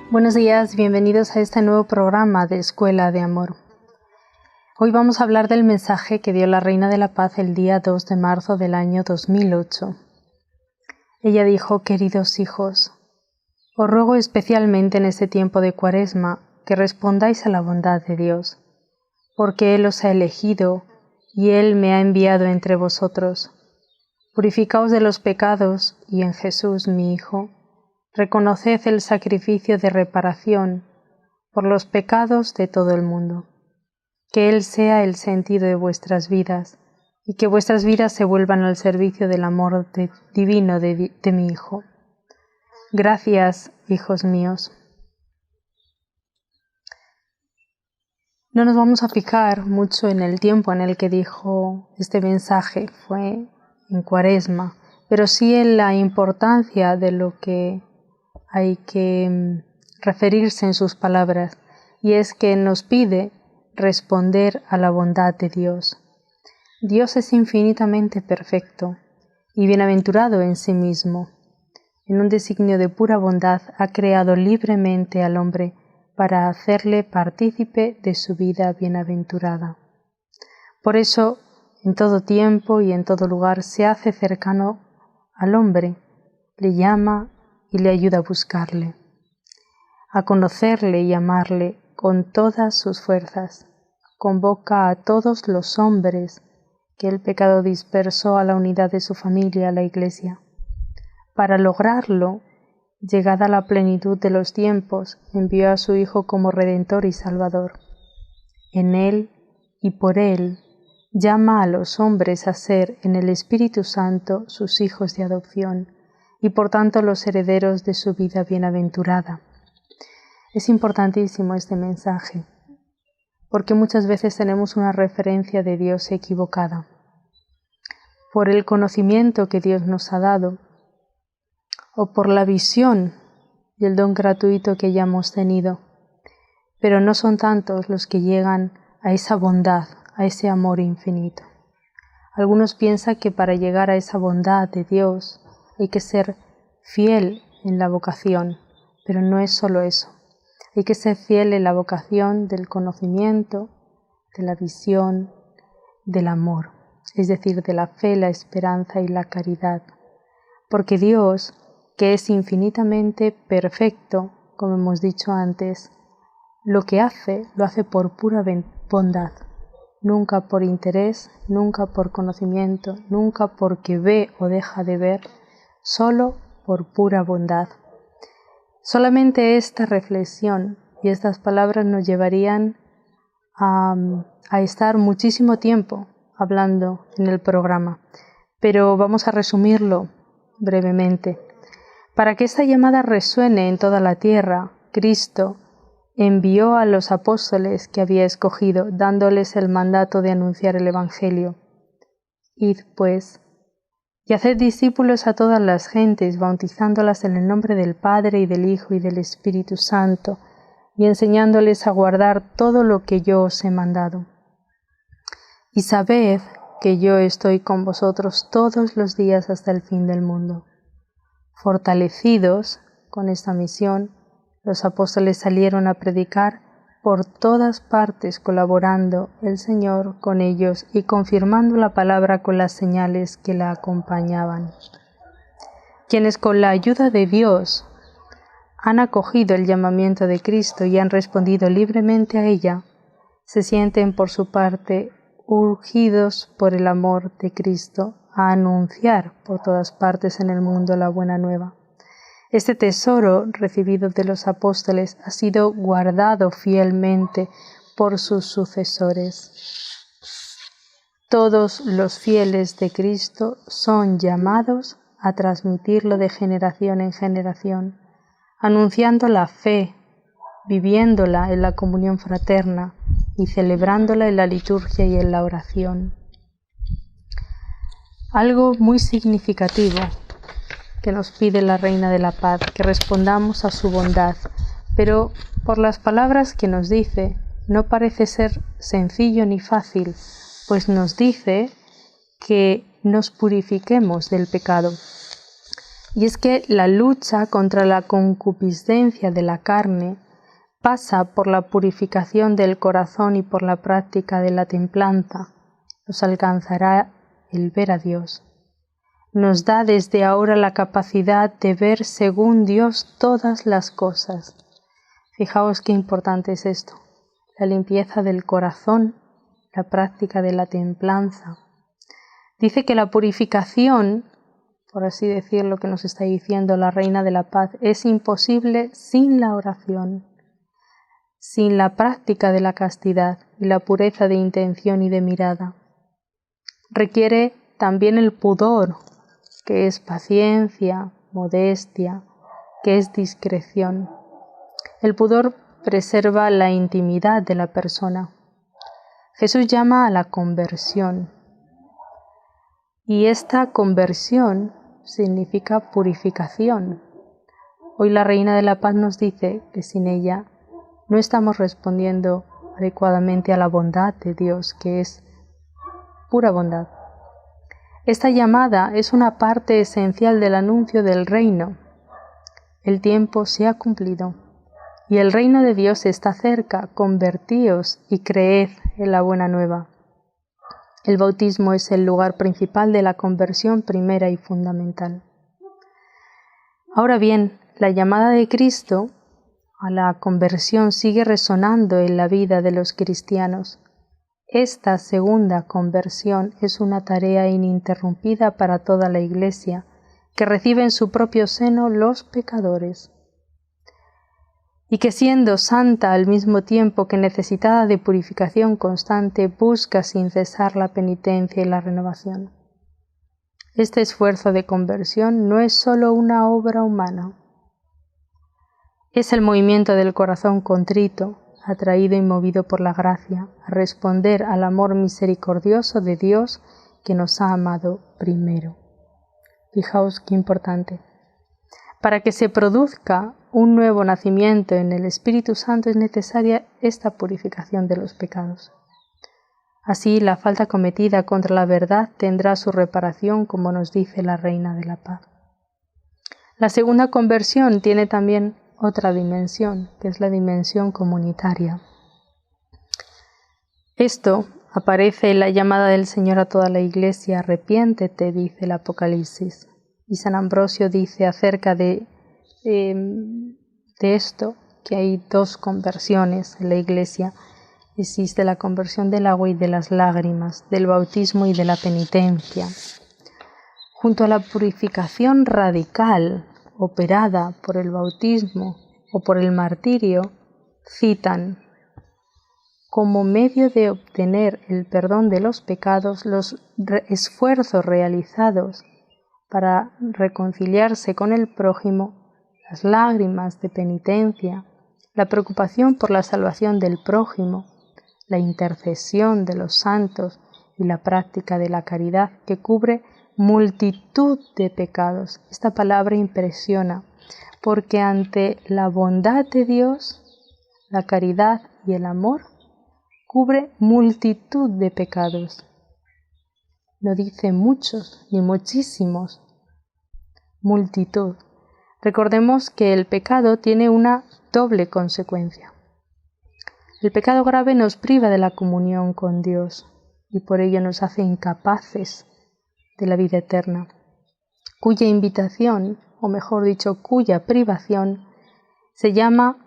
Buenos días, bienvenidos a este nuevo programa de Escuela de Amor. Hoy vamos a hablar del mensaje que dio la Reina de la Paz el día 2 de marzo del año 2008. Ella dijo: queridos hijos, os ruego especialmente en este tiempo de Cuaresma que respondáis a la bondad de Dios, porque Él os ha elegido y Él me ha enviado entre vosotros. Purificaos de los pecados y en Jesús mi Hijo reconoced el sacrificio de reparación por los pecados de todo el mundo. Que Él sea el sentido de vuestras vidas y que vuestras vidas se vuelvan al servicio del amor divino de mi Hijo. Gracias, hijos míos. No nos vamos a fijar mucho en el tiempo en el que dijo este mensaje, fue en Cuaresma, pero sí en la importancia de lo que hay que referirse en sus palabras, y es que nos pide responder a la bondad de Dios. Dios es infinitamente perfecto y bienaventurado en sí mismo. En un designio de pura bondad ha creado libremente al hombre para hacerle partícipe de su vida bienaventurada. Por eso, en todo tiempo y en todo lugar se hace cercano al hombre, le llama y le ayuda a buscarle, a conocerle y amarle con todas sus fuerzas. Convoca a todos los hombres que el pecado dispersó a la unidad de su familia, la Iglesia. Para lograrlo, llegada la plenitud de los tiempos, envió a su Hijo como Redentor y Salvador. En Él y por Él llama a los hombres a ser en el Espíritu Santo sus hijos de adopción, y por tanto los herederos de su vida bienaventurada. Es importantísimo este mensaje, porque muchas veces tenemos una referencia de Dios equivocada. Por el conocimiento que Dios nos ha dado, o por la visión y el don gratuito que ya hemos tenido, pero no son tantos los que llegan a esa bondad, a ese amor infinito. Algunos piensan que para llegar a esa bondad de Dios hay que ser fiel en la vocación, pero no es solo eso. Hay que ser fiel en la vocación del conocimiento, de la visión, del amor, es decir, de la fe, la esperanza y la caridad. Porque Dios, que es infinitamente perfecto, como hemos dicho antes, lo que hace, lo hace por pura bondad, nunca por interés, nunca por conocimiento, nunca porque ve o deja de ver, solo por pura bondad. Solamente esta reflexión y estas palabras nos llevarían a estar muchísimo tiempo hablando en el programa, pero vamos a resumirlo brevemente. Para que esta llamada resuene en toda la tierra, Cristo envió a los apóstoles que había escogido, dándoles el mandato de anunciar el Evangelio. Id, pues, y haced discípulos a todas las gentes, bautizándolas en el nombre del Padre y del Hijo y del Espíritu Santo, y enseñándoles a guardar todo lo que yo os he mandado. Y sabed que yo estoy con vosotros todos los días hasta el fin del mundo. Fortalecidos con esta misión, los apóstoles salieron a predicar por todas partes, colaborando el Señor con ellos y confirmando la palabra con las señales que la acompañaban. Quienes con la ayuda de Dios han acogido el llamamiento de Cristo y han respondido libremente a ella, se sienten por su parte urgidos por el amor de Cristo a anunciar por todas partes en el mundo la buena nueva. Este tesoro recibido de los apóstoles ha sido guardado fielmente por sus sucesores. Todos los fieles de Cristo son llamados a transmitirlo de generación en generación, anunciando la fe, viviéndola en la comunión fraterna y celebrándola en la liturgia y en la oración. Algo muy significativo que nos pide la Reina de la Paz, que respondamos a su bondad, pero por las palabras que nos dice, no parece ser sencillo ni fácil, pues nos dice que nos purifiquemos del pecado. Y es que la lucha contra la concupiscencia de la carne pasa por la purificación del corazón y por la práctica de la templanza. Nos alcanzará el ver a Dios. Nos da desde ahora la capacidad de ver según Dios todas las cosas. Fijaos qué importante es esto, la limpieza del corazón, la práctica de la templanza. Dice que la purificación, por así decirlo, que nos está diciendo la Reina de la Paz, es imposible sin la oración, sin la práctica de la castidad y la pureza de intención y de mirada. Requiere también el pudor, que es paciencia, modestia, que es discreción. El pudor preserva la intimidad de la persona. Jesús llama a la conversión, y esta conversión significa purificación. Hoy la Reina de la Paz nos dice que sin ella no estamos respondiendo adecuadamente a la bondad de Dios, que es pura bondad. Esta llamada es una parte esencial del anuncio del reino. El tiempo se ha cumplido y el reino de Dios está cerca. Convertíos y creed en la buena nueva. El bautismo es el lugar principal de la conversión primera y fundamental. Ahora bien, la llamada de Cristo a la conversión sigue resonando en la vida de los cristianos. Esta segunda conversión es una tarea ininterrumpida para toda la Iglesia, que recibe en su propio seno los pecadores, y que siendo santa al mismo tiempo que necesitada de purificación constante, busca sin cesar la penitencia y la renovación. Este esfuerzo de conversión no es sólo una obra humana, es el movimiento del corazón contrito, atraído y movido por la gracia, a responder al amor misericordioso de Dios que nos ha amado primero. Fijaos qué importante. Para que se produzca un nuevo nacimiento en el Espíritu Santo es necesaria esta purificación de los pecados. Así, la falta cometida contra la verdad tendrá su reparación, como nos dice la Reina de la Paz. La segunda conversión tiene también otra dimensión, que es la dimensión comunitaria. Esto aparece en la llamada del Señor a toda la Iglesia: arrepiéntete, dice el Apocalipsis. Y San Ambrosio dice acerca de esto, que hay dos conversiones en la Iglesia. Existe la conversión del agua y de las lágrimas, del bautismo y de la penitencia. Junto a la purificación radical operada por el bautismo o por el martirio, citan como medio de obtener el perdón de los pecados los esfuerzos realizados para reconciliarse con el prójimo, las lágrimas de penitencia, la preocupación por la salvación del prójimo, la intercesión de los santos y la práctica de la caridad, que cubre multitud de pecados. Esta palabra impresiona, porque ante la bondad de Dios, la caridad y el amor cubre multitud de pecados. No dice muchos ni muchísimos, multitud. Recordemos que el pecado tiene una doble consecuencia. El pecado grave nos priva de la comunión con Dios y por ello nos hace incapaces de la vida eterna, cuya invitación, o mejor dicho, cuya privación, se llama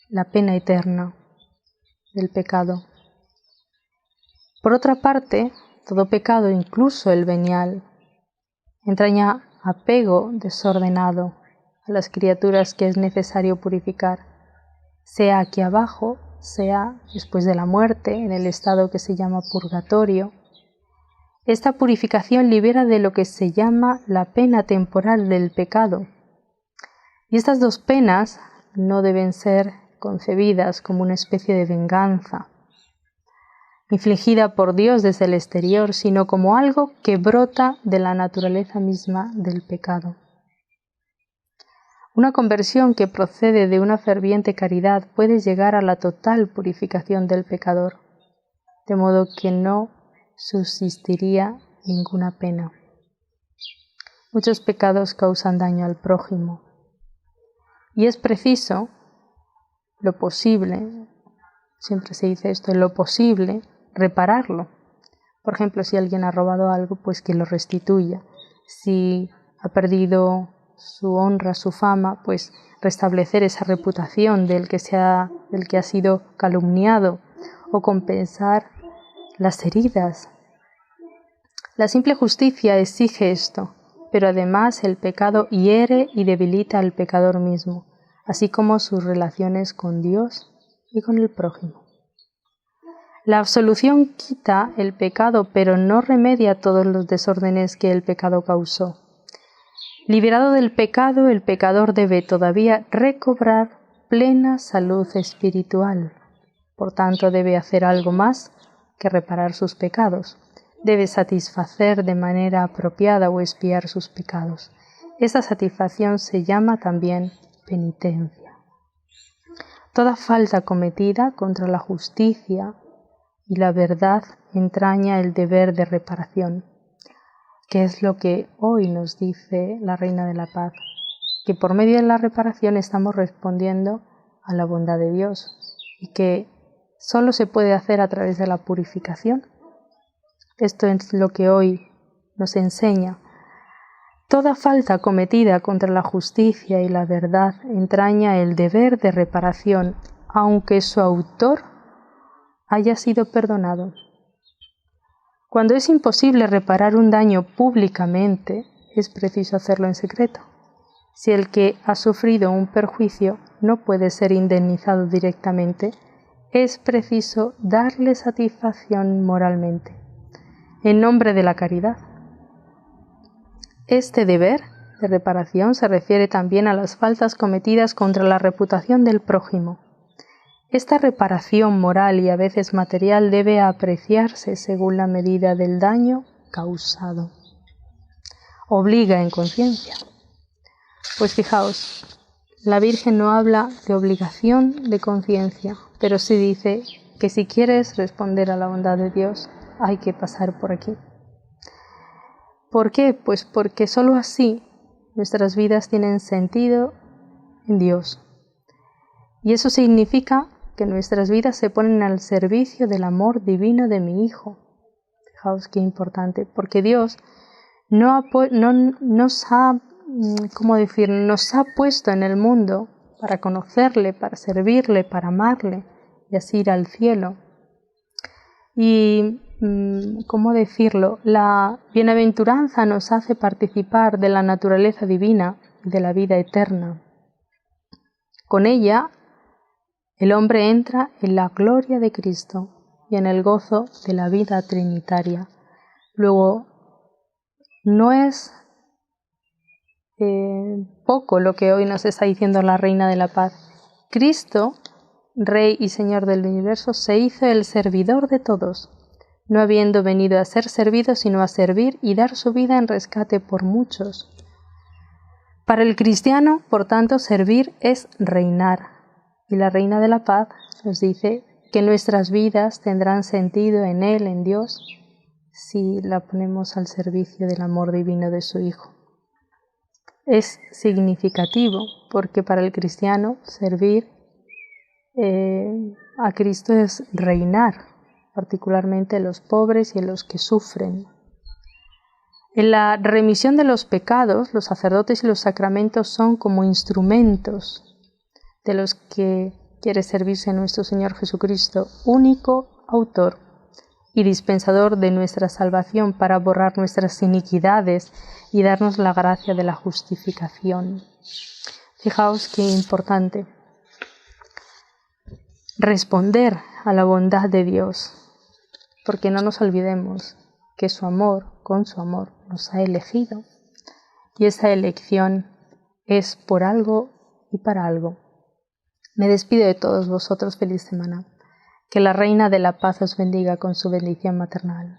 la pena eterna del pecado. Por otra parte, todo pecado, incluso el venial, entraña apego desordenado a las criaturas que es necesario purificar, sea aquí abajo, sea después de la muerte, en el estado que se llama purgatorio. Esta purificación libera de lo que se llama la pena temporal del pecado. Y estas dos penas no deben ser concebidas como una especie de venganza infligida por Dios desde el exterior, sino como algo que brota de la naturaleza misma del pecado. Una conversión que procede de una ferviente caridad puede llegar a la total purificación del pecador, de modo que no subsistiría ninguna pena. Muchos pecados causan daño al prójimo y es preciso lo posible, siempre se dice esto, lo posible, repararlo. Por ejemplo, si alguien ha robado algo, pues que lo restituya. Si ha perdido su honra, su fama, pues restablecer esa reputación del que ha sido calumniado o compensar las heridas. La simple justicia exige esto, pero además el pecado hiere y debilita al pecador mismo, así como sus relaciones con Dios y con el prójimo. La absolución quita el pecado, pero no remedia todos los desórdenes que el pecado causó. Liberado del pecado, el pecador debe todavía recobrar plena salud espiritual. Por tanto, debe hacer algo más que reparar sus pecados. Debe satisfacer de manera apropiada o expiar sus pecados. Esa satisfacción se llama también penitencia. Toda falta cometida contra la justicia y la verdad entraña el deber de reparación, que es lo que hoy nos dice la Reina de la Paz, que por medio de la reparación estamos respondiendo a la bondad de Dios y que solo se puede hacer a través de la purificación. Esto es lo que hoy nos enseña. Toda falta cometida contra la justicia y la verdad entraña el deber de reparación, aunque su autor haya sido perdonado. Cuando es imposible reparar un daño públicamente, es preciso hacerlo en secreto. Si el que ha sufrido un perjuicio no puede ser indemnizado directamente, es preciso darle satisfacción moralmente, en nombre de la caridad. Este deber de reparación se refiere también a las faltas cometidas contra la reputación del prójimo. Esta reparación moral y a veces material debe apreciarse según la medida del daño causado. Obliga en conciencia. Pues fijaos, la Virgen no habla de obligación de conciencia, pero sí dice que si quieres responder a la bondad de Dios, hay que pasar por aquí. ¿Por qué? Pues porque sólo así nuestras vidas tienen sentido en Dios. Y eso significa que nuestras vidas se ponen al servicio del amor divino de mi Hijo. Fijaos qué importante, porque Dios nos ha puesto en el mundo para conocerle, para servirle, para amarle y así ir al cielo. Y, la bienaventuranza nos hace participar de la naturaleza divina y de la vida eterna. Con ella, el hombre entra en la gloria de Cristo y en el gozo de la vida trinitaria. Luego, no es poco lo que hoy nos está diciendo la Reina de la Paz. Cristo, Rey y Señor del universo, se hizo el servidor de todos, no habiendo venido a ser servido, sino a servir y dar su vida en rescate por muchos. Para el cristiano, por tanto, servir es reinar. Y la Reina de la Paz nos dice que nuestras vidas tendrán sentido en Él, en Dios, si la ponemos al servicio del amor divino de su Hijo. Es significativo porque para el cristiano servir a Cristo es reinar, particularmente en los pobres y en los que sufren. En la remisión de los pecados, los sacerdotes y los sacramentos son como instrumentos de los que quiere servirse nuestro Señor Jesucristo, único autor y dispensador de nuestra salvación para borrar nuestras iniquidades y darnos la gracia de la justificación. Fijaos qué importante. Responder a la bondad de Dios, porque no nos olvidemos que su amor, con su amor, nos ha elegido. Y esa elección es por algo y para algo. Me despido de todos vosotros. Feliz semana. Que la Reina de la Paz os bendiga con su bendición maternal.